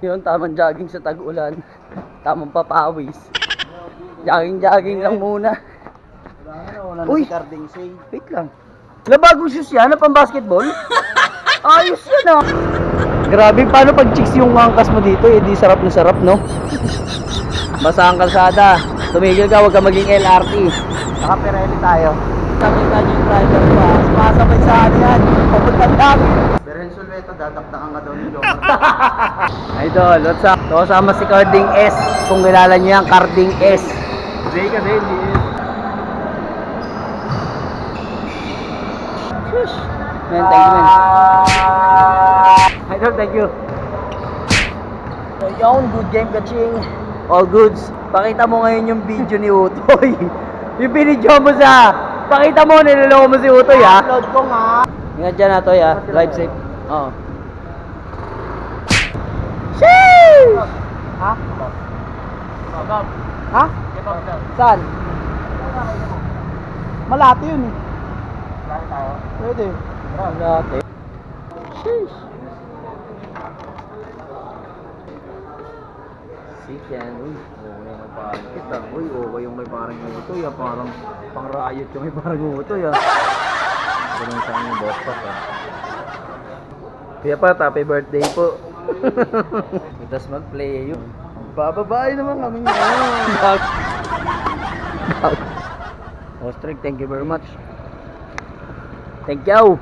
Yun, tamang jogging sa tag-ulan. Tamang papawis. Jogging lang muna. Wala na Uy! si Carding Say. Wait lang. Wala bagong shoes yan na pang basketball? Ayos yan ah! Grabe, paano pag chicks yung angkas mo dito? Eh di sarap na sarap, no? Basa ang kalsada. Tumigil ka, huwag ka maging LRT. Naka-Pirelli tayo. Nakita niyo yung driver pa. Sumasabay sa ano yan. Papuntang dami. Beren Sulweto, dadakdakan ka daw ni Jomar. Idol, what's up? So, kasama si Carding S. Kung kilala niyo yan, Carding S. Hindi kasi, hindi. Shush! Man, thank you, man. Idol, thank you. So, yun, good game, kaching. All goods. Pakita mo ngayon yung video ni Utoy. Yung binidyo mo sa... Pakita mo, niloloko mo si Utoy, ha? Upload ko nga. Ingat dyan na, Toy, ha? Drive safe. Oo. Sheesh! Ha? Ha? Saan? Malati yun eh. Malati tayo? Pwede. Malati. Sheesh! Sick yan, uy. Okay yung may parang kita. Uy, okay yung may parang Utoy, ha? Parang pang riot yung may parang Utoy, ha? Ganun sa amin yung boss talk, ha? Kaya pa, happy birthday po. Tapos mag-play yun. Bababae naman kami ngayon. Ostrich, thank you very much. Thank you.